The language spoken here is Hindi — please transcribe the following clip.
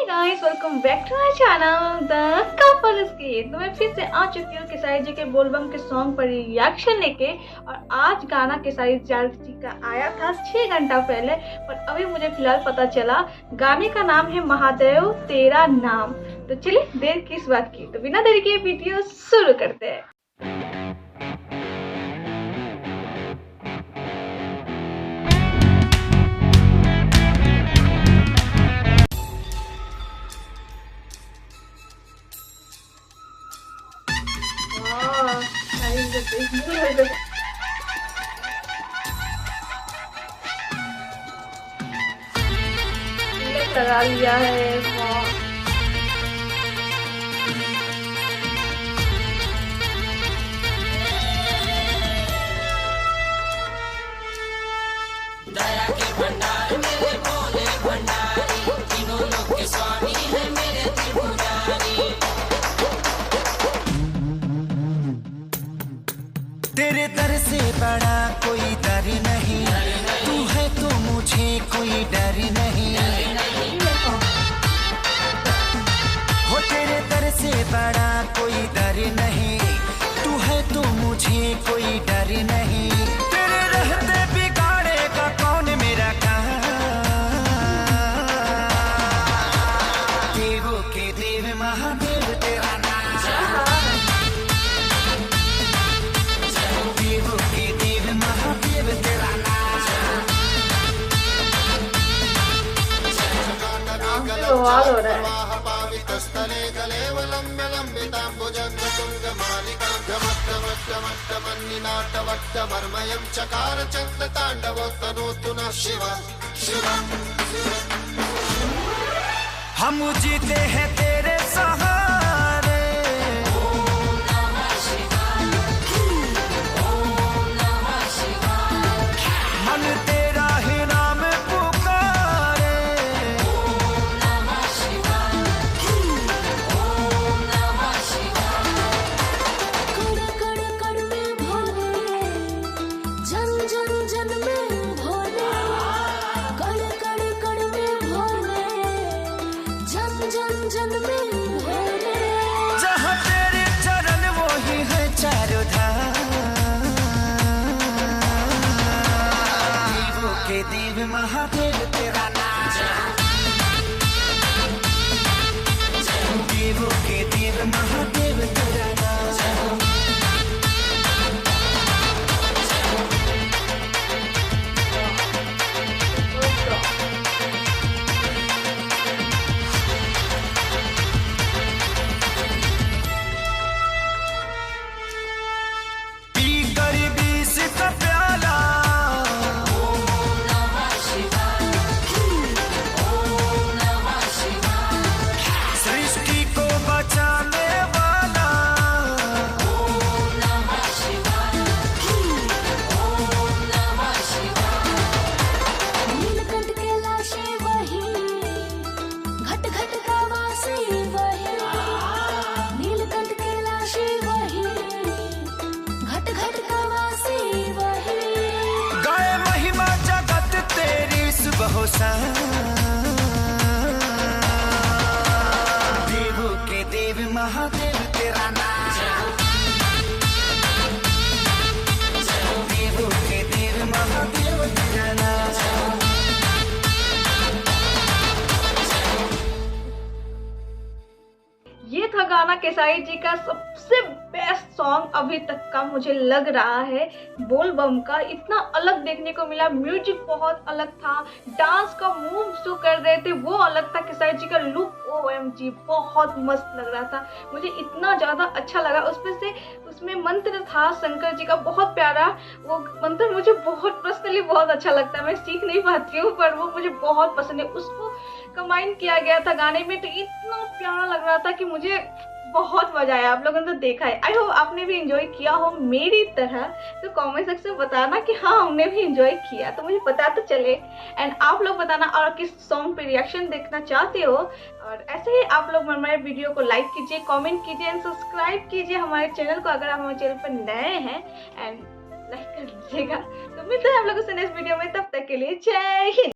Guys, welcome back to my channel the couple skate. तो मैं फिर से आ चुकी हूँ केसारी जी के बोलबम के सॉन्ग पर रिएक्शन लेके। और आज गाना केसारी जी का आया था 6 घंटा पहले, पर अभी मुझे फिलहाल पता चला गाने का नाम है महादेव तेरा नाम। तो चलिए देर किस बात की, तो बिना देरी के वीडियो शुरू करते हैं। लगा लिया है दया के भंडार मेरे भोले भंडारी, तीनों लोक के स्वामी है मेरे त्रिपुरारी। तेरे दर से बड़ा कोई डर नहीं, तू है तो मुझे कोई डर नहीं। हो तेरे दर से बड़ा कोई डर नहीं, तू है तो मुझे कोई डर नहीं। तेरे रहते बिगाड़ेगा कौन मेरा काम, देवों के देव महादेव तेरा नाम, देवों के देव महादेव तेरा सवाल हो रहा है। स्थले कलेवलम्ब्य लम्बिताम्बुजङ्गतुङ्गमालिकां चकार चन्द्र ताण्डवोत्तनोतु नः शिव शिव। हम जीते हैं तेरे सहारे, मन तेरा ही नाम पुकारे। कड़ कड़ कड़ में भोले, जन जन जन में भोले, कड़ कड़ कड़ में भोले, जन जन जन में भोले। जहाँ तेरे चरण वो ही है चारों धाम, देवों के देव महादेव तेरा नाम, देवों के देव महादेव तेरा नाम। पी कर 20 का प्याला, सृष्टि को बचाने वाला, नीलकंठ कैलाशी वही, घट घट का वासी वही। नीलकंठ कैलाशी वही, घट घट का वासी वही। गाए महिमा जगत तेरी सुबह शाम, देवों के देव महादेव तेरा नाम, देवों के देव महादेव तेरा नाम। ये था गाना केसारी जी का सबसे बेस्ट सॉन्ग अभी तक का मुझे लग रहा है। बोल बम का इतना अलग देखने को मिला, म्यूजिक बहुत अलग था, डांस का मूव जो कर रहे थे वो अलग था, केसारी जी का लुक OMG बहुत मस्त लग रहा था। मुझे इतना ज़्यादा अच्छा लगा। उसमें मंत्र था शंकर जी का बहुत प्यारा, वो मंत्र मुझे बहुत पर्सनली बहुत अच्छा लगता है। मैं सीख नहीं पाती हूँ पर वो मुझे बहुत पसंद है। उसको कंबाइन किया गया था गाने में, तो इतना प्यारा लग रहा था कि मुझे बहुत मजा आया। आप लोगों ने तो देखा है, आई होप आपने भी एंजॉय किया हो मेरी तरह। तो कमेंट सेक्शन में बताना कि हाँ हमने भी एंजॉय किया, तो मुझे पता तो चले। एंड आप लोग बताना और किस सॉन्ग पे रिएक्शन देखना चाहते हो। और ऐसे ही आप लोग हमारे वीडियो को लाइक कीजिए, कमेंट कीजिए एंड सब्सक्राइब कीजिए हमारे चैनल को अगर आप हमारे चैनल पर नए हैं, एंड लाइक कर दीजिएगा। तो मिलते हैं आप लोगों से नेक्स्ट वीडियो में, तब तक के लिए जय हिंद।